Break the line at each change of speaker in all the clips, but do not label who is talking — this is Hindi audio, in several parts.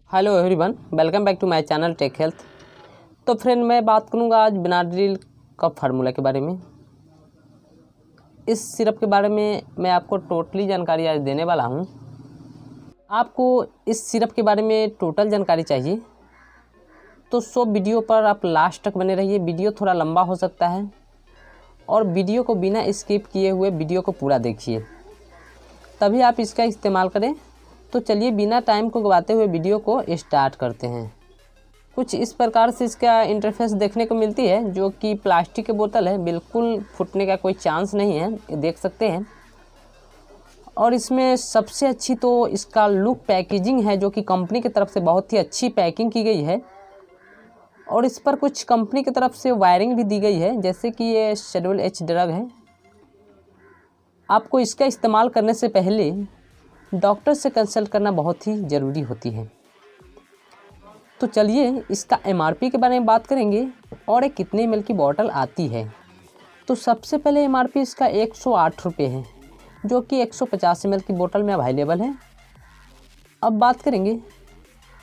Hello everyone, welcome back to my channel tech health. तो फ्रेंड, मैं बात करूंगा आज बेनाड्रिल कफ फार्मूला के बारे में। इस सिरप के बारे में मैं आपको टोटली जानकारी आज देने वाला हूं। आपको इस सिरप के बारे में टोटल जानकारी चाहिए तो वीडियो पर आप लास्ट तक बने रहिए। वीडियो थोड़ा लंबा हो सकता है और वीडियो को बिना स्किप किए हुए वीडियो को पूरा देखिए, तभी आप इसका इस्तेमाल करें। तो चलिए बिना टाइम को गवाते हुए वीडियो को स्टार्ट करते हैं। कुछ इस प्रकार से इसका इंटरफेस देखने को मिलती है, जो कि प्लास्टिक की बोतल है, बिल्कुल फूटने का कोई चांस नहीं है, ये देख सकते हैं। और इसमें सबसे अच्छी तो इसका लुक पैकेजिंग है, जो कि कंपनी की तरफ से बहुत ही अच्छी पैकिंग की गई है। और इस पर कुछ कंपनी की तरफ से वायरिंग भी दी गई है, जैसे कि ये शेड्यूल H ड्रग है। आपको इसका इस्तेमाल करने से पहले डॉक्टर से कंसल्ट करना बहुत ही ज़रूरी होती है। तो चलिए इसका MRP के बारे में बात करेंगे और ये कितने ml की बॉटल आती है। तो सबसे पहले MRP इसका 108 रुपये है, जो कि 150 ml की बोतल में अवेलेबल है। अब बात करेंगे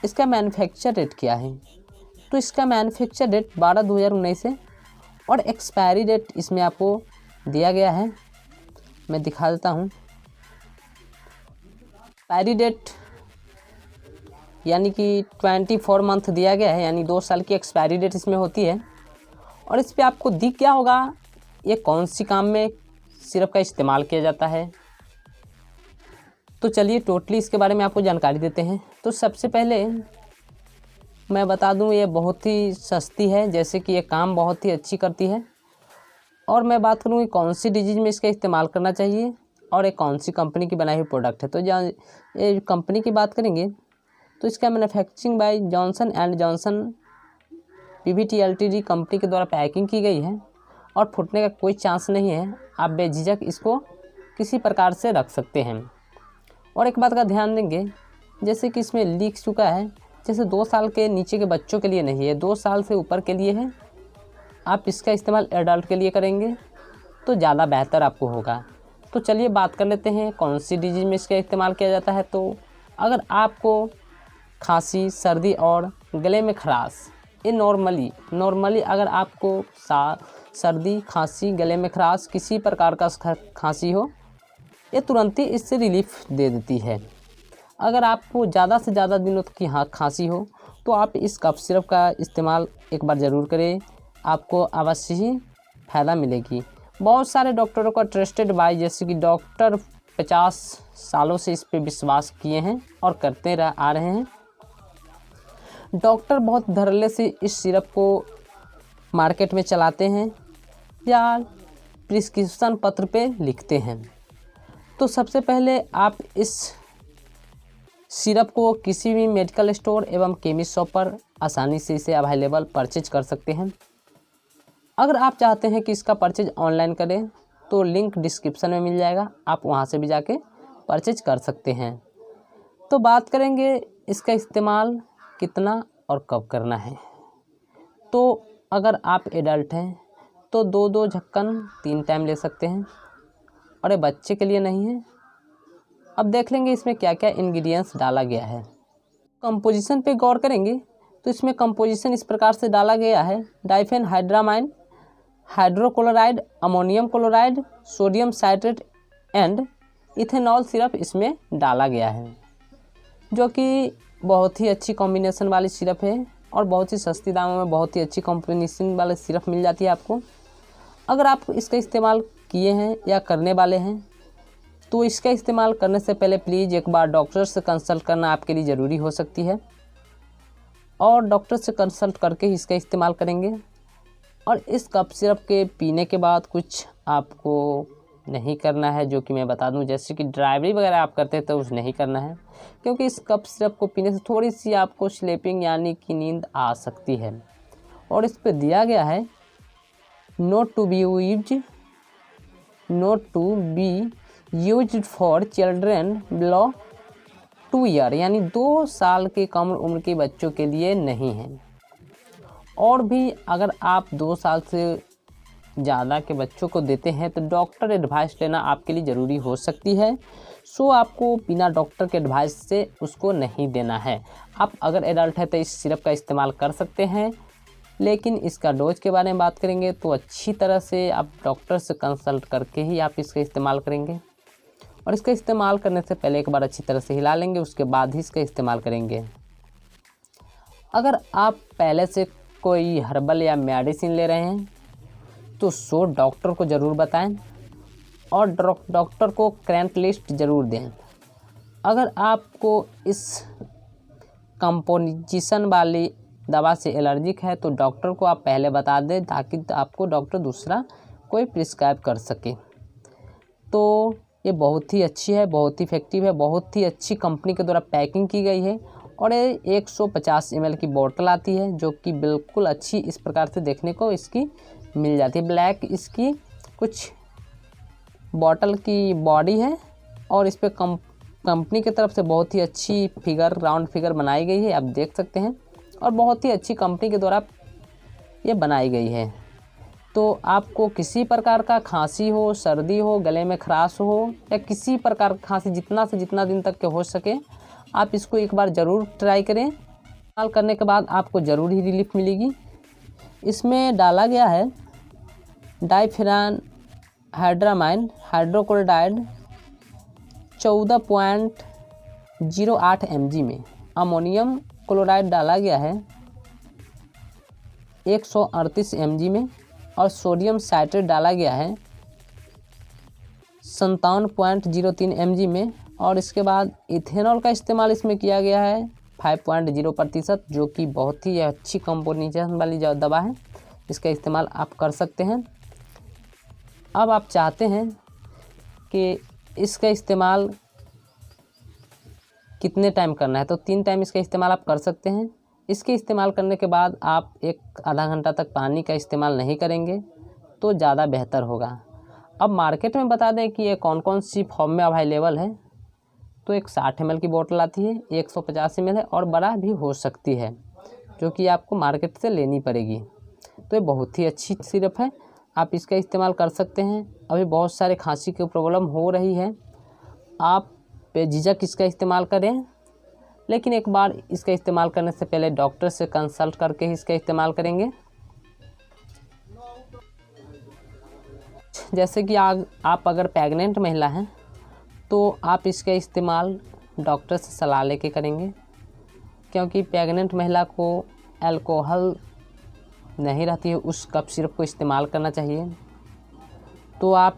इसका मैन्युफैक्चर रेट क्या है। तो इसका मैन्युफैक्चर रेट 12/2019 है और एक्सपायरी डेट इसमें आपको दिया गया है, मैं दिखा देता हूँ। एक्सपायरी डेट यानी कि 24 मंथ दिया गया है, यानी 2 साल की एक्सपायरी डेट इसमें होती है। और इस पर आपको दिख क्या होगा, ये कौन सी काम में सिरप का इस्तेमाल किया जाता है। तो चलिए टोटली इसके बारे में आपको जानकारी देते हैं। तो सबसे पहले मैं बता दूं, ये बहुत ही सस्ती है, जैसे कि ये काम बहुत ही अच्छी करती है। और मैं बात करूँ कि कौन सी डिजीज़ में इसका इस्तेमाल करना चाहिए और ये कौन सी कंपनी की बनाई हुई प्रोडक्ट है। तो ये कंपनी की बात करेंगे तो इसका manufacturing bye Johnson and Johnson PVT Ltd company के द्वारा पैकिंग की गई है और फूटने का कोई चांस नहीं है। आप बेझिझक इसको किसी प्रकार से रख सकते हैं। और एक बात का ध्यान देंगे, जैसे कि इसमें लीक चुका है, जैसे 2 साल के नीचे के बच्चों के लिए नहीं है, 2 साल से ऊपर के लिए है। आप इसका इस्तेमाल एडल्ट के लिए करेंगे तो ज़्यादा बेहतर आपको होगा। तो चलिए बात कर लेते हैं कौन सी डिजीज़ में इसका इस्तेमाल किया जाता है। तो अगर आपको खांसी, सर्दी और गले में खराश, ये नॉर्मली अगर आपको सर्दी, खांसी, गले में खराश, किसी प्रकार का खांसी हो, ये तुरंत ही इससे रिलीफ दे देती है। अगर आपको ज़्यादा से ज़्यादा दिनों तक की खांसी हो तो आप इस कफ सिरप का इस्तेमाल एक बार ज़रूर करें, आपको अवश्य ही फ़ायदा मिलेगी। बहुत सारे डॉक्टरों का ट्रस्टेड बाय, जैसे कि डॉक्टर 50 सालों से इस पे विश्वास किए हैं और करते आ रहे हैं। डॉक्टर बहुत धड़ल्ले से इस सिरप को मार्केट में चलाते हैं या प्रिस्क्रिप्शन पत्र पे लिखते हैं। तो सबसे पहले आप इस सिरप को किसी भी मेडिकल स्टोर एवं केमिस्ट शॉप पर आसानी से इसे अवेलेबल परचेज कर सकते हैं। अगर आप चाहते हैं कि इसका परचेज ऑनलाइन करें तो लिंक डिस्क्रिप्शन में मिल जाएगा, आप वहां से भी जाके परचेज कर सकते हैं। तो बात करेंगे इसका इस्तेमाल कितना और कब करना है। तो अगर आप एडल्ट हैं तो 2-2 झक्कन 3 टाइम ले सकते हैं, और ये बच्चे के लिए नहीं है। अब देख लेंगे इसमें क्या क्या इंग्रेडिएंट्स डाला गया है। कंपोजिशन पे गौर करेंगे तो इसमें कंपोजिशन इस प्रकार से डाला गया है: डाइफेनहाइड्रामाइन, hydrochloride, ammonium chloride, sodium citrate and ethanol syrup इसमें डाला गया है, जो कि बहुत ही अच्छी कॉम्बिनेशन वाली सिरप है और बहुत ही सस्ती दामों में बहुत ही अच्छी कॉम्बिनेशन वाली सिरप मिल जाती है आपको। अगर आप इसका इस्तेमाल किए हैं या करने वाले हैं तो इसका इस्तेमाल करने से पहले प्लीज़ एक बार डॉक्टर से कंसल्ट करना आपके लिए ज़रूरी हो सकती है, और डॉक्टर से कंसल्ट करके ही इसका इस्तेमाल करेंगे। और इस कफ सिरप के पीने के बाद कुछ आपको नहीं करना है, जो कि मैं बता दूं, जैसे कि ड्राइवरी वगैरह आप करते हैं तो उसे नहीं करना है, क्योंकि इस कफ सिरप को पीने से थोड़ी सी आपको स्लीपिंग यानी कि नींद आ सकती है। और इस पे दिया गया है not to be used for children below 2 year, यानी 2 साल के कम उम्र के बच्चों के लिए नहीं है। और भी अगर आप 2 साल से ज़्यादा के बच्चों को देते हैं तो डॉक्टर एडवाइस लेना आपके लिए ज़रूरी हो सकती है, सो आपको बिना डॉक्टर के एडवाइस से उसको नहीं देना है। आप अगर एडल्ट है तो इस सिरप का इस्तेमाल कर सकते हैं, लेकिन इसका डोज के बारे में बात करेंगे तो अच्छी तरह से आप डॉक्टर से कंसल्ट करके ही आप इसका इस्तेमाल करेंगे। और इसका इस्तेमाल करने से पहले एक बार अच्छी तरह से हिला लेंगे, उसके बाद ही इसका इस्तेमाल करेंगे। अगर आप पहले से कोई हर्बल या मेडिसिन ले रहे हैं तो सो डॉक्टर को ज़रूर बताएं और डॉक्टर को क्रैंक लिस्ट ज़रूर दें। अगर आपको इस कंपोजिशन वाली दवा से एलर्जिक है तो डॉक्टर को आप पहले बता दें, ताकि आपको डॉक्टर दूसरा कोई प्रिस्क्राइब कर सके। तो ये बहुत ही अच्छी है, बहुत ही इफेक्टिव है, बहुत ही अच्छी कंपनी के द्वारा पैकिंग की गई है। और ये 150 ml की बोतल आती है, जो कि बिल्कुल अच्छी इस प्रकार से देखने को इसकी मिल जाती है। ब्लैक इसकी कुछ बॉटल की बॉडी है और इस पर कंपनी की तरफ से बहुत ही अच्छी फिगर, राउंड फिगर बनाई गई है, आप देख सकते हैं। और बहुत ही अच्छी कंपनी के द्वारा ये बनाई गई है। तो आपको किसी प्रकार का खांसी हो, सर्दी हो, गले में खराश हो या किसी प्रकार का खांसी जितना से जितना दिन तक के हो सके, आप इसको एक बार ज़रूर ट्राई करें। इस्तेमाल करने के बाद आपको ज़रूर ही रिलीफ मिलेगी। इसमें डाला गया है डाइफेनाइल हाइड्रोक्लोराइड 14.08 mg में, अमोनियम क्लोराइड डाला गया है 138 mg में और सोडियम साइट्रेट डाला गया है 57.03 mg में। और इसके बाद इथेनॉल का इस्तेमाल इसमें किया गया है 5.0%, जो कि बहुत ही अच्छी कंपोजिशन वाली जो दवा है, इसका इस्तेमाल आप कर सकते हैं। अब आप चाहते हैं कि इसका इस्तेमाल कितने टाइम करना है, तो 3 टाइम इसका इस्तेमाल आप कर सकते हैं। इसके इस्तेमाल करने के बाद आप 1-आधा घंटा तक पानी का इस्तेमाल नहीं करेंगे तो ज़्यादा बेहतर होगा। अब मार्केट में बता दें कि ये कौन कौन सी फॉर्म में अवेलेबल है। तो एक 60 ml की बोतल आती है, 150 ml है और बड़ा भी हो सकती है, जो कि आपको मार्केट से लेनी पड़ेगी। तो ये बहुत ही अच्छी सिरप है, आप इसका इस्तेमाल कर सकते हैं। अभी बहुत सारे खांसी की प्रॉब्लम हो रही है, आप बेझिझक इसका इस्तेमाल करें, लेकिन एक बार इसका इस्तेमाल करने से पहले डॉक्टर से कंसल्ट करके ही इसका इस्तेमाल करेंगे। जैसे कि आप अगर प्रेग्नेंट महिला हैं तो आप इसका इस्तेमाल डॉक्टर से सलाह लेके करेंगे, क्योंकि प्रेग्नेंट महिला को अल्कोहल नहीं रहती है, उस कफ सिरप को इस्तेमाल करना चाहिए। तो आप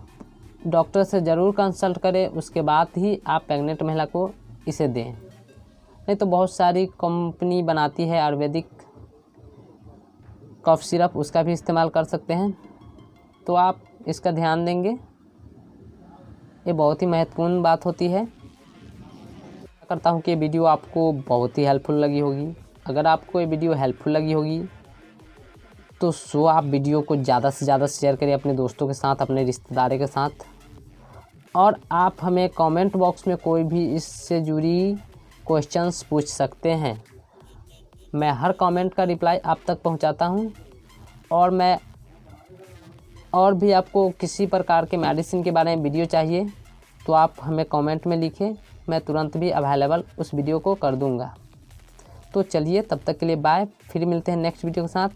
डॉक्टर से ज़रूर कंसल्ट करें, उसके बाद ही आप प्रेग्नेंट महिला को इसे दें। नहीं तो बहुत सारी कंपनी बनाती है आयुर्वेदिक कफ सिरप, उसका भी इस्तेमाल कर सकते हैं। तो आप इसका ध्यान देंगे, ये बहुत ही महत्वपूर्ण बात होती है। आशा करता हूँ कि ये वीडियो आपको बहुत ही हेल्पफुल लगी होगी। अगर आपको ये वीडियो हेल्पफुल लगी होगी तो आप वीडियो को ज़्यादा से ज़्यादा शेयर करें अपने दोस्तों के साथ, अपने रिश्तेदारों के साथ। और आप हमें कमेंट बॉक्स में कोई भी इससे जुड़ी क्वेश्चंस पूछ सकते हैं, मैं हर कमेंट का रिप्लाई आप तक पहुंचाता हूं। और भी आपको किसी प्रकार के मेडिसिन के बारे में वीडियो चाहिए तो आप हमें कमेंट में लिखें, मैं तुरंत भी अवेलेबल उस वीडियो को कर दूंगा। तो चलिए, तब तक के लिए बाय, फिर मिलते हैं नेक्स्ट वीडियो के साथ।